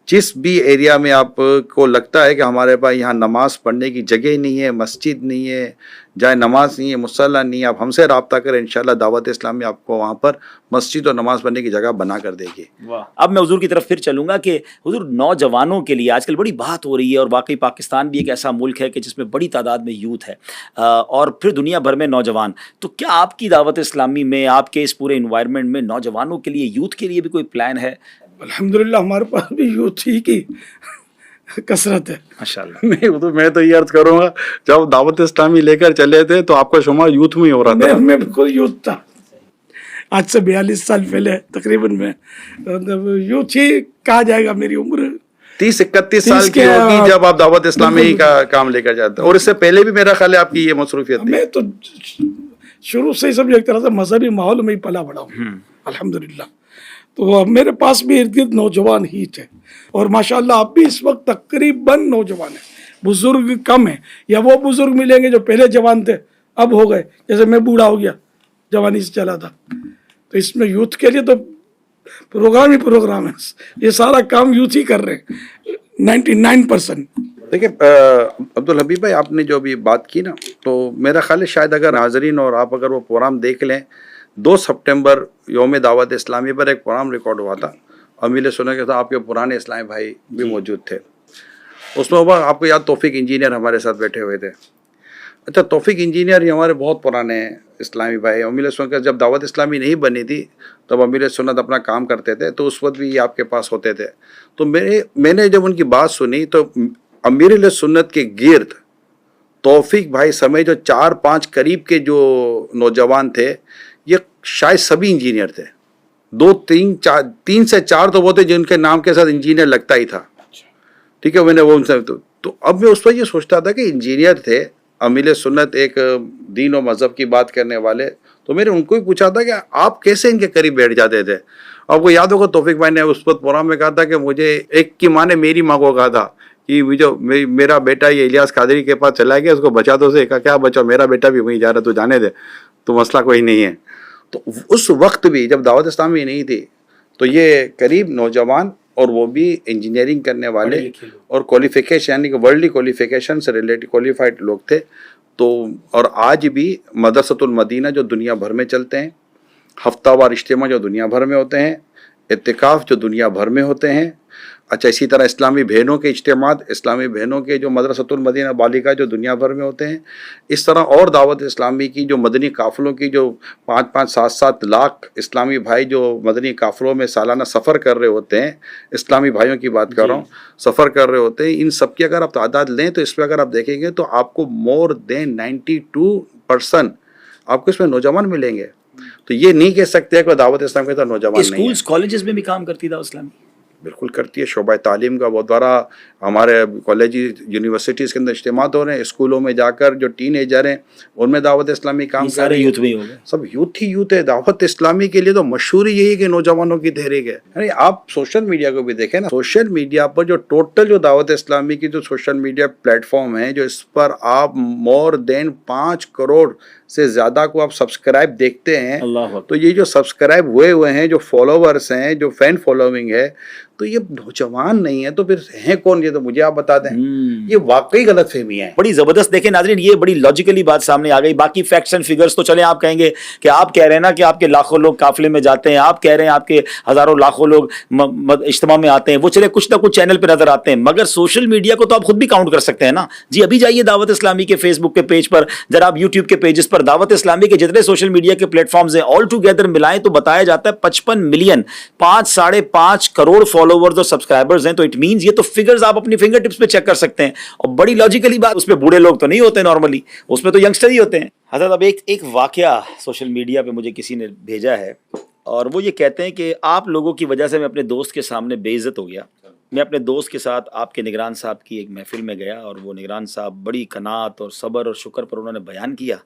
جس بھی ایریا میں آپ کو لگتا ہے کہ ہمارے پاس یہاں نماز پڑھنے کی جگہ نہیں ہے, مسجد نہیں ہے, جائے نماز نہیں ہے, مصلی نہیں ہے, آپ ہم سے رابطہ کریں. انشاءاللہ دعوت اسلامی آپ کو وہاں پر مسجد اور نماز پڑھنے کی جگہ بنا کر دے گی. واہ. اب میں حضور کی طرف پھر چلوں گا کہ حضور نوجوانوں کے لیے آج کل بڑی بات ہو رہی ہے, اور واقعی پاکستان بھی ایک ایسا ملک ہے کہ جس میں بڑی تعداد میں یوتھ ہے, اور پھر دنیا بھر میں نوجوان. تو کیا آپ کی دعوت اسلامی میں, آپ کے اس پورے انوائرمنٹ میں نوجوانوں کے لیے, یوتھ کے لیے بھی کوئی پلان ہے؟ الحمدللہ ہمارے پاس بھی یوتھ ہی کی کثرت ہے. ماشاءاللہ. نہیں تو میں تو یہ عرض کروں گا, جب دعوت اسلامی لے کر چلے تھے تو آپ کا شمار یوتھ میں ہی ہو رہا تھا. میں بالکل یوتھ تھا. آج سے 42 سال پہلے تقریباً میں یوتھ ہی کہا جائے گا. میری عمر 30-31 سال کی ہوگی جب آپ دعوت اسلامی کا کام لے کر جاتے ہیں, اور اس سے پہلے بھی میرا خیال ہے آپ کی یہ مصروفیت تھی. میں تو شروع سے ہی سب ایک طرح سے مذہبی ماحول میں ہی پلا بڑا ہوں الحمدللہ. تو میرے پاس بھی ارد گرد نوجوان ہی تھے, اور ماشاءاللہ اب بھی اس وقت تقریباً نوجوان ہیں. بزرگ کم ہیں, یا وہ بزرگ ملیں گے جو پہلے جوان تھے اب ہو گئے, جیسے میں بوڑھا ہو گیا, جوانی سے چلا تھا. تو اس میں یوتھ کے لیے تو پروگرام ہی پروگرام ہے. یہ سارا کام یوتھ ہی کر رہے ہیں 99%. دیکھیں عبدالحبیب بھائی, آپ نے جو ابھی بات کی نا, تو میرا خیال ہے شاید اگر حاضرین اور آپ اگر وہ پروگرام دیکھ لیں, 2 سپٹمبر یوم دعوت اسلامی پر ایک پروگرام ریکارڈ ہوا تھا. امیر سنت کے ساتھ آپ کے پرانے اسلامی بھائی بھی موجود تھے. اس میں آپ کو یاد توفیق انجینئر ہمارے ساتھ بیٹھے ہوئے تھے. اچھا, توفیق انجینئر یہ ہمارے بہت پرانے اسلامی بھائی. امیر سنت کا جب دعوت اسلامی نہیں بنی تھی تب امیر سنت اپنا کام کرتے تھے, تو اس وقت بھی یہ آپ کے پاس ہوتے تھے. تو میں نے جب ان کی بات سنی تو امیر سنت کے گرد توفیق بھائی سمیت جو 4-5 قریب کے جو نوجوان تھے, یہ شاید سبھی انجینئر تھے. 3 سے 4 تو وہ تھے جن کے نام کے ساتھ انجینئر لگتا ہی تھا. ٹھیک ہے, میں نے وہ ان سے تو اب میں اس وقت یہ سوچتا تھا کہ انجینئر تھے, امیر سنت ایک دین و مذہب کی بات کرنے والے. تو میں نے ان کو ہی پوچھا تھا کہ آپ کیسے ان کے قریب بیٹھ جاتے تھے. آپ کو یاد ہوگا توفیق بھائی نے اس وقت پروگرام میں کہا تھا کہ مجھے ایک کی ماں نے میری ماں کو کہا تھا کہ میرا بیٹا یہ الیاس قادری کے پاس چلا گیا, اس کو بچا دو. سے کہا کیا بچا, میرا بیٹا بھی وہیں جا رہا, تو جانے دے, تو مسئلہ کوئی نہیں ہے. تو اس وقت بھی جب دعوت اسلامی نہیں تھی تو یہ قریب نوجوان, اور وہ بھی انجینئرنگ کرنے والے اور کوالیفیکیشن یعنی کہ ورلڈلی کوالیفیکیشن سے ریلیٹڈ کوالیفائڈ لوگ تھے. تو اور آج بھی مدرسۃ المدینہ جو دنیا بھر میں چلتے ہیں, ہفتہ وار اجتماع جو دنیا بھر میں ہوتے ہیں, اعتکاف جو دنیا بھر میں ہوتے ہیں. اچھا, اسی طرح اسلامی بہنوں کے اجتماعات, اسلامی بہنوں کے جو مدرسۃ المدینہ بالغہ جو دنیا بھر میں ہوتے ہیں. اس طرح اور دعوت اسلامی کی جو مدنی قافلوں کی جو 5-7 لاکھ اسلامی بھائی جو مدنی قافلوں میں سالانہ سفر کر رہے ہوتے ہیں, اسلامی بھائیوں کی بات کر رہا ہوں, سفر کر رہے ہوتے ہیں. ان سب کی اگر آپ تعداد لیں تو اس میں اگر آپ دیکھیں گے تو آپ کو more than 92% آپ کو اس میں نوجوان ملیں گے. تو یہ نہیں کہہ سکتے کہ دعوت اسلام کے تو نوجوان نہیں ہے. اسکولز کالجز میں بھی کام کرتی دعوت اسلامی؟ بالکل کرتی ہے. شعبہ تعلیم کا بہت بڑا ہمارے کالج یونیورسٹیز کے اندر اجتماعات ہو رہے ہیں. اسکولوں میں جا کر جو ٹین ایجر ہیں ان میں دعوت اسلامی کام کر سارے رہی ہے. یوتھ میں ہی ہو گئے. سب یوتھ ہی یوتھ ہے. دعوت اسلامی کے لیے تو مشہور یہی ہے کہ نوجوانوں کی تحریک ہے. یعنی آپ سوشل میڈیا کو بھی دیکھیں نا, سوشل میڈیا پر جو ٹوٹل جو دعوت اسلامی کی جو سوشل میڈیا پلیٹ فارم ہیں, جو اس پر آپ مور دین 5 کروڑ سے زیادہ کو آپ سبسکرائب دیکھتے ہیں, اللہ تو یہ جو سبسکرائب ہوئے ہیں, جو فالوورس ہیں, جو فین فالوونگ ہے, تو یہ نوجوان نہیں ہے تو پھر ہیں کون؟ یہ تو مجھے آپ بتا دیں. یہ واقعی غلط فہمیاں ہیں. بڑی زبردست. دیکھیں ناظرین, یہ بڑی لاجیکلی بات سامنے آ گئی. باقی فیکٹس اینڈ فگرز تو چلیں, آپ کہیں گے کہ آپ کہہ رہے ہیں نا کہ آپ کے لاکھوں لوگ قافلے میں جاتے ہیں, آپ کہہ رہے ہیں آپ کے ہزاروں لاکھوں لوگ اجتماع میں آتے ہیں, وہ چلے کچھ نہ کچھ چینل پہ نظر آتے ہیں, مگر سوشل میڈیا کو تو آپ خود بھی کاؤنٹ کر سکتے ہیں نا جی. ابھی جائیے دعوت اسلامی کے فیس بک کے پیج پر, ذرا آپ یوٹیوب کے پیجز پر دعوت اسلامی کے جتنے سوشل میڈیا کے پلیٹ فارمز ہیں آل ٹوگیدر ملائیں تو بتایا جاتا ہے 55 ملین 5.5 کروڑ فالوورز اور سبسکرائبرز ہیں. تو اٹ مینز یہ تو فگرز آپ اپنی فنگر ٹپس پہ چیک کر سکتے ہیں. اور بڑی لاجیکلی بات, اس پہ بوڑھے لوگ تو نہیں ہوتے نارملی, اس میں تو ینگسٹر ہی ہوتے ہیں. حضرت اب ایک واقعہ سوشل میڈیا پہ مجھے کسی نے بھیجا ہے, اور وہ یہ کہتے ہیں کہ آپ لوگوں کی وجہ سے میں اپنے دوست کے سامنے بے عزت ہو گیا. میں اپنے دوست کے ساتھ آپ کے نگران صاحب کی ایک محفل میں گیا, اور وہ نگران صاحب بڑی قناعت اور صبر اور شکر پر انہوں نے بیان کیا,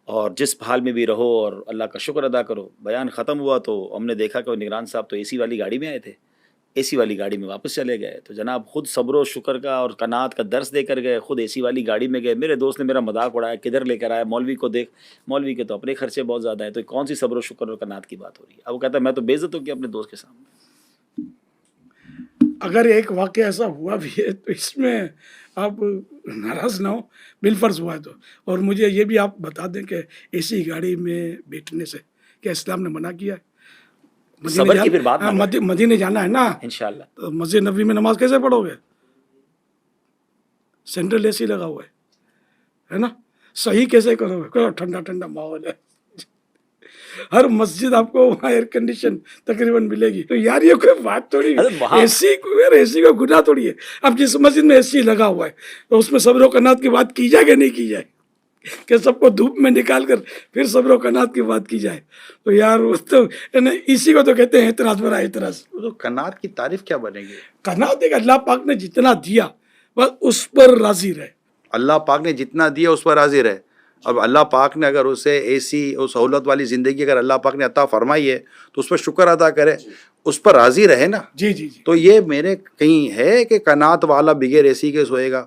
اور جس حال میں بھی رہو اور اللہ کا شکر ادا کرو. بیان ختم ہوا تو ہم نے دیکھا کہ وہ نگران صاحب تو اے سی والی گاڑی میں آئے تھے, اے سی والی گاڑی میں واپس چلے گئے. تو جناب خود صبر و شکر کا اور قناعت کا درس دے کر گئے, خود اے سی والی گاڑی میں گئے. میرے دوست نے میرا مذاق اڑایا, کدھر لے کر آیا, مولوی کو دیکھ, مولوی کے تو اپنے خرچے بہت زیادہ ہیں, تو کون سی صبر و شکر اور قناعت کی بات ہو رہی ہے. اب وہ کہتا ہے میں تو بے عزت ہو گیا اپنے دوست کے سامنے. اگر ایک واقعہ ایسا ہوا بھی ہے تو اس میں آپ ناراض نہ ہو, بالفرض ہوا ہے تو. اور مجھے یہ بھی آپ بتا دیں کہ اے سی گاڑی میں بیٹھنے سے کیا اسلام نے منع کیا ہے؟ صبر کی پھر بات نہ کریں. مدینے جانا ہے نا انشاءاللہ. تو مسجد نبوی میں نماز کیسے پڑھو گے؟ سینٹرل اے سی لگا ہوا ہے نا, صحیح کیسے کرو گے؟ ٹھنڈا ٹھنڈا ماحول ہے, ہر مسجد آپ کو وہاں ایئر کنڈیشن تقریباً ملے گی. تو یار یہ کوئی بات تھوڑی, اے سی کا گناہ تھوڑی ہے. اب جس مسجد میں اے سی لگا ہوا ہے تو اس میں صبر و قناعت کی بات کی جائے کہ نہیں کی جائے, کہ سب کو دھوپ میں نکال کر پھر صبر و قناعت کی بات کی جائے؟ تو یار تو اسی کو تو کہتے ہیں اعتراض برا اعتراض. تو قناعت کی تعریف کیا بنے گی؟ قناعت ہے کہ اللہ پاک نے جتنا دیا بس اس پر راضی رہے. اللہ پاک نے جتنا دیا اس پر راضی رہے. اب اللہ پاک نے اگر اسے اے سی اور سہولت والی زندگی اگر اللہ پاک نے عطا فرمائی ہے تو اس پر شکر ادا کرے, اس پر راضی رہے نا. جی جی جی. تو یہ میرے کہیں ہے کہ قناعت والا بغیر اے سی کے سوئے گا,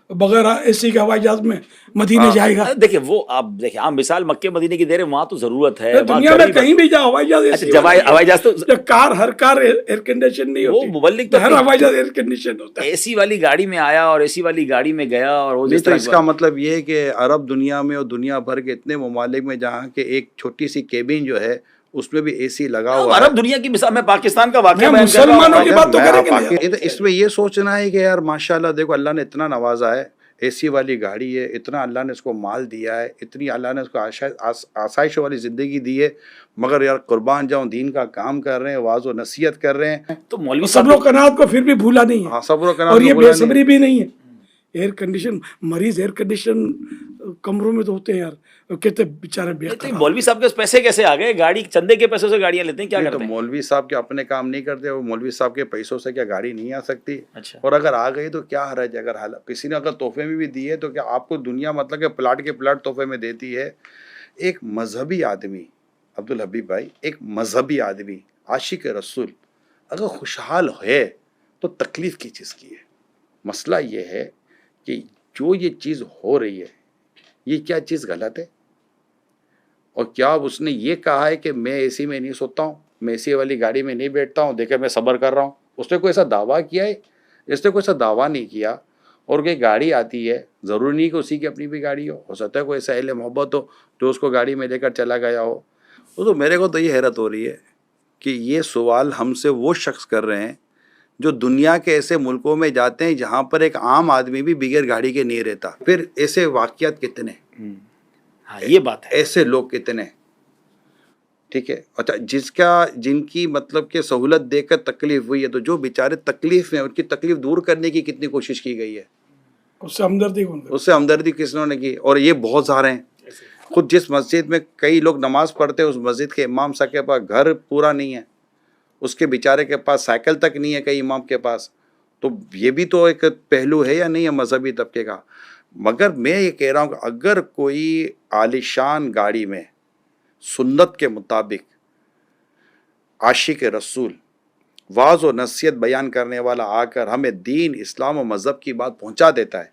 بغیر اے سی کے ہوائی جہاز میں مدینے جائے گا؟ دیکھیں وہ آپ دیکھیں عام مثال مکے مدینے کی دے رہے, وہاں تو ضرورت ہے. دنیا میں کہیں بھی جاؤ ہوائی جہاز, ہوائی جہاز تو کار, ہر کار ایئر کنڈیشن نہیں وہ ہوتی, مبلغ تو ہر ہوائی جہاز ایئر کنڈیشن ہوتا ہے. اے سی والی گاڑی میں آیا اور اے سی والی گاڑی میں گیا, اور وہ نہیں تو اس کا مطلب یہ ہے کہ عرب دنیا میں اور دنیا بھر کے اتنے ممالک میں جہاں کہ ایک چھوٹی سی کیبن جو ہے اس میں بھی اے سی لگا ہوا ہے. عرب دنیا کی مثال, میں پاکستان کا واقعہ بیان کر رہا مسلمانوں ہوں. کی بات تو کریں گے. اس میں یہ سوچنا ہے کہ یار ماشاءاللہ دیکھو اللہ نے اتنا نوازا ہے, اے سی والی گاڑی ہے, اتنا اللہ نے اس کو مال دیا ہے, اتنی اللہ نے اس کو آسائش والی زندگی دی ہے, مگر یار قربان جاؤں دین کا کام کر رہے ہیں, واعظ و نصیحت کر رہے ہیں. تو مولوی صبر و قناعت کو پھر بھی بھولا نہیں ہے, صبر و قناعت اور یہ بے صبری بھی نہیں ہے. ایئر کنڈیشن مریض ایئر کنڈیشن کمروں میں تو ہوتے ہیں یار, کہتے بیچارے بے قرار. مولوی صاحب کے پیسے کیسے آ گئے؟ گاڑی چندے کے پیسوں سے گاڑیاں لیتے ہیں, کیا کرتے تو ہیں؟ مولوی صاحب کے اپنے کام نہیں کرتے, وہ مولوی صاحب کے پیسوں سے کیا گاڑی نہیں آ سکتی؟ اچھا. اور اگر آ گئی تو کیا حرج ہے؟ اگر کسی نے اگر تحفے میں بھی دی ہے تو کیا آپ کو دنیا مطلب کہ پلاٹ کے پلاٹ تحفے میں دیتی ہے؟ ایک مذہبی آدمی عبدالحبیب بھائی, ایک مذہبی آدمی عاشق رسول اگر خوشحال ہے تو تکلیف کی چیز کی ہے. مسئلہ یہ ہے کہ جو یہ چیز ہو رہی ہے یہ کیا چیز غلط ہے؟ اور کیا اس نے یہ کہا ہے کہ میں اے سی میں نہیں سوتا ہوں, میں اے سی والی گاڑی میں نہیں بیٹھتا ہوں, دیکھیں میں صبر کر رہا ہوں؟ اس نے کوئی ایسا دعویٰ کیا ہے؟ اس نے کوئی ایسا دعویٰ نہیں کیا. اور کوئی گاڑی آتی ہے, ضروری نہیں کہ اسی کی اپنی بھی گاڑی ہو سکتا ہے کوئی ایسا اہل محبت ہو جو اس کو گاڑی میں لے کر چلا گیا ہو. تو میرے کو تو یہ حیرت ہو رہی ہے کہ یہ سوال ہم سے وہ شخص کر رہے ہیں جو دنیا کے ایسے ملکوں میں جاتے ہیں جہاں پر ایک عام آدمی بھی بغیر گاڑی کے نہیں رہتا. پھر ایسے واقعات کتنے, یہ بات ہے, ایسے لوگ کتنے, ٹھیک ہے. اچھا جن کی مطلب کہ سہولت دیکھ کر تکلیف ہوئی ہے, تو جو بیچارے تکلیف میں ان کی تکلیف دور کرنے کی کتنی کوشش کی گئی ہے, اس سے ہمدردی کس نے کی؟ اور یہ بہت سارے ہیں. خود جس مسجد میں کئی لوگ نماز پڑھتے ہیں اس مسجد کے امام صاحب کے پاس گھر پورا نہیں ہے, اس کے بیچارے کے پاس سائیکل تک نہیں ہے کئی امام کے پاس. تو یہ بھی تو ایک پہلو ہے یا نہیں ہے مذہبی طبقے کا. مگر میں یہ کہہ رہا ہوں کہ اگر کوئی عالیشان گاڑی میں سنت کے مطابق عاشق رسول واعظ و نصیحت بیان کرنے والا آ کر ہمیں دین, اسلام و مذہب کی بات پہنچا دیتا ہے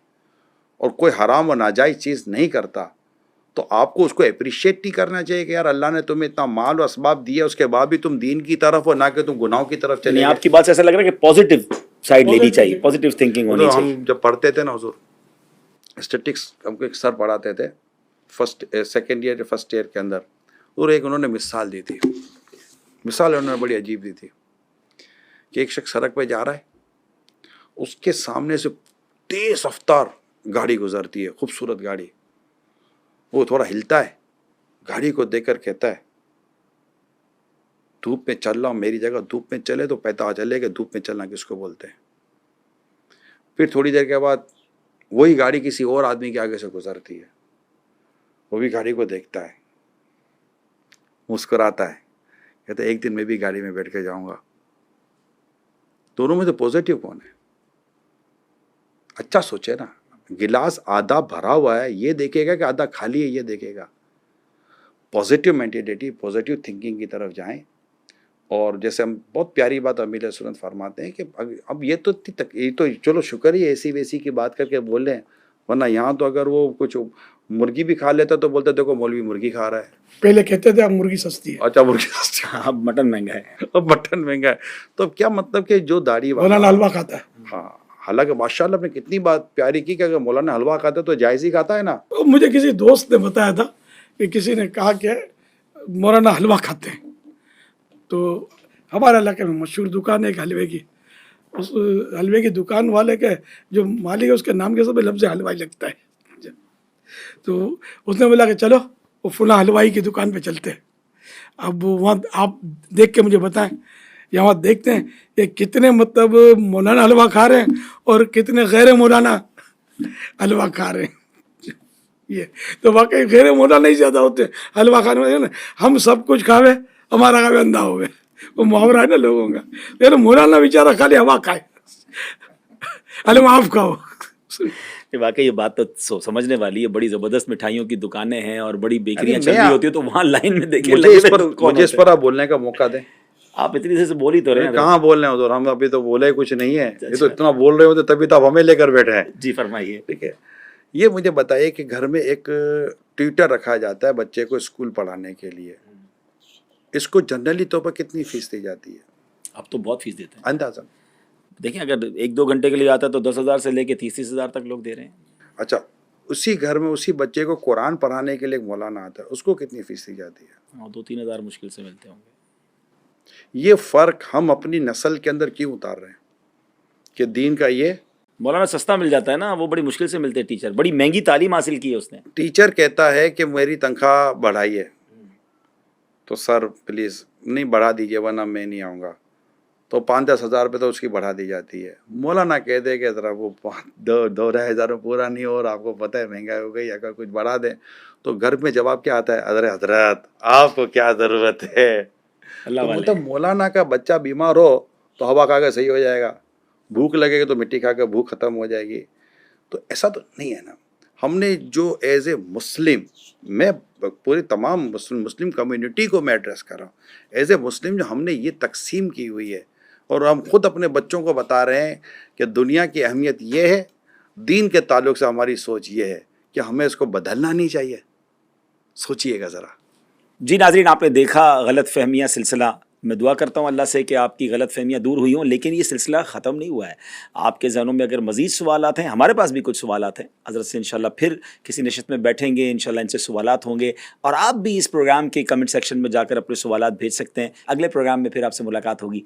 اور کوئی حرام و ناجائز چیز نہیں کرتا, تو آپ کو اس کو اپریشیٹ نہیں کرنا چاہیے کہ یار اللہ نے تمہیں اتنا مال و اسباب دیا, اس کے بعد بھی تم دین کی طرف ہو, نہ کہ تم گناہوں کی طرف چلے یعنی گئے. آپ کی بات سے ایسا لگ رہا ہے کہ پازیٹیو سائڈ لینی چاہیے, پازیٹیو تھنکنگ ہونی تو چاہیے. ہم جب پڑھتے تھے نا حضور اسٹیٹکس, ہم کو ایک سر پڑھاتے تھے سیکنڈ ایئر فرسٹ ایئر کے اندر, اور ایک انہوں نے مثال دی تھی. مثال انہوں نے بڑی عجیب دی تھی کہ ایک شخص سڑک پہ جا رہا ہے, اس کے سامنے سے تیز رفتار گاڑی گزرتی ہے, خوبصورت گاڑی. وہ تھوڑا ہلتا ہے, گاڑی کو دیکھ کر کہتا ہے دھوپ میں چل رہا ہوں, میری جگہ دھوپ میں چلے تو پتہ چلے کہ دھوپ میں چلنا کس کو بولتے ہیں. پھر تھوڑی دیر کے بعد وہی گاڑی کسی اور آدمی کے آگے سے گزرتی ہے, وہ بھی گاڑی کو دیکھتا ہے, مسکراتا ہے, کہتا ہے ایک دن میں بھی گاڑی میں بیٹھ کے جاؤں گا. دونوں میں سے پازیٹیو کون ہے؟ اچھا سوچے نا, گلاس آدھا بھرا ہوا ہے یہ دیکھے گا کہ آدھا خالی ہے یہ دیکھے گا. پازیٹیو مینٹیلیٹی, پازیٹیو تھنکنگ کی طرف جائیں. اور جیسے ہم بہت پیاری بات امیر سنت فرماتے ہیں کہ اب یہ تو چلو شکر ہی ایسی ویسی کی بات کر کے بول رہے ہیں, ورنہ یہاں تو اگر وہ کچھ مرغی بھی کھا لیتا تو بولتے دیکھو مولوی مرغی کھا رہا ہے. پہلے کہتے تھے اب مرغی سستی ہے, اچھا مرغی سستی ہے, اب مٹن مہنگا ہے. اب مٹن مہنگا ہے. تو اب کیا مطلب کہ جو داڑھی مولانا حلوہ کھاتا ہے. ہاں, حالانکہ ماشاء اللہ نے کتنی بات پیاری کی کہ اگر مولانا حلوہ کھاتا ہے تو جائز ہی کھاتا ہے نا. مجھے کسی دوست نے بتایا تھا کہ کسی نے کہا کہ مولانا حلوہ کھاتے ہیں, تو ہمارے علاقے میں مشہور دکان ہے ایک حلوے کی, اس حلوے کی دکان والے کے جو مالک ہے اس کے نام کے سب لفظ حلوائی لگتا ہے. تو اس نے بولا کہ چلو وہ فلاں حلوائی کی دکان پہ چلتے ہیں. اب وہاں آپ دیکھ کے مجھے بتائیں, یہاں دیکھتے ہیں کہ کتنے مطلب مولانا حلوہ کھا رہے ہیں اور کتنے غیر مولانا حلوہ کھا رہے ہیں. یہ تو واقعی غیر مولانا ہی زیادہ ہوتے ہیں حلوہ کھانے والے نا. ہم سب کچھ کھاوے, ہمارا کھاوے اندھا ہوئے, وہ محاورہ ہے نا لوگوں کا. لیکن مولانا بیچارہ خالی ہوا کھائے, حلوہ آپ کھاؤ. واقعی یہ بات تو سمجھنے والی ہے. بڑی زبردست مٹھائیوں کی دکانیں ہیں اور بڑی بیکریاں ارے چل میں رہی ہوتی ہیں, تو وہاں لائن میں دیکھیں مجھے اس پر آپ بولنے کا موقع دیں. آپ اتنی دیر سے بول ہی تو رہے ہیں. کہاں بول رہے ہیں حضور, ہم ابھی تو بولے کچھ نہیں ہے, یہ تو اتنا بول رہے ہوتے تبھی تو آپ ہمیں لے کر بیٹھے ہیں. جی فرمائیے. ٹھیک ہے, یہ مجھے بتائیے کہ گھر میں ایک ٹیوٹر رکھا جاتا ہے بچے کو اسکول پڑھانے کے لیے, اس کو جنرلی طور پر کتنی فیس دی جاتی ہے؟ اب تو بہت فیس دیتے ہیں اندازہ دیکھیں, اگر 1-2 گھنٹے کے لیے آتا ہے تو 10,000 سے لے کے 30,000 تک لوگ دے رہے ہیں. اچھا, اسی گھر میں اسی بچے کو قرآن پڑھانے کے لیے ایک مولانا آتا ہے, اس کو کتنی فیس دی جاتی ہے؟ 2-3 ہزار مشکل سے ملتے ہوں گے. یہ فرق ہم اپنی نسل کے اندر کیوں اتار رہے ہیں کہ دین کا یہ مولانا سستا مل جاتا ہے نا, وہ بڑی مشکل سے ملتے ہیں. ٹیچر بڑی مہنگی تعلیم حاصل کی ہے اس نے. ٹیچر کہتا ہے کہ میری تنخواہ بڑھائیے, تو سر پلیز نہیں بڑھا دیجیے ورنہ میں نہیں آؤں گا, تو 5-10 ہزار روپے تو اس کی بڑھا دی جاتی ہے. مولانا کہہ دے کہ ذرا وہ 2-2.5 ہزار میں پورا نہیں ہو رہا, آپ کو پتہ ہے مہنگائی ہو گئی, اگر کچھ بڑھا دیں تو گھر میں جواب کیا آتا ہے, حضرت آپ کو کیا ضرورت ہے. اللہ تو والے مطلب مولانا کا بچہ بیمار ہو تو ہوا کھا کے صحیح ہو جائے گا, بھوک لگے گی تو مٹی کھا کے بھوک ختم ہو جائے گی. تو ایسا تو نہیں ہے نا. ہم نے جو ایز اے مسلم, میں پوری تمام مسلم کمیونٹی کو میں ایڈریس کر رہا ہوں, ایز اے مسلم جو ہم نے یہ تقسیم کی ہوئی ہے, اور ہم خود اپنے بچوں کو بتا رہے ہیں کہ دنیا کی اہمیت یہ ہے, دین کے تعلق سے ہماری سوچ یہ ہے کہ ہمیں اس کو بدلنا نہیں چاہیے. سوچئے گا ذرا. جی ناظرین, آپ نے دیکھا غلط فہمیاں سلسلہ. میں دعا کرتا ہوں اللہ سے کہ آپ کی غلط فہمیاں دور ہوئی ہوں, لیکن یہ سلسلہ ختم نہیں ہوا ہے. آپ کے ذہنوں میں اگر مزید سوالات ہیں, ہمارے پاس بھی کچھ سوالات ہیں, حضرت سے انشاءاللہ پھر کسی نشست میں بیٹھیں گے, انشاءاللہ ان سے سوالات ہوں گے, اور آپ بھی اس پروگرام کے کمنٹ سیکشن میں جا کر اپنے سوالات بھیج سکتے ہیں. اگلے پروگرام میں پھر آپ سے ملاقات ہوگی.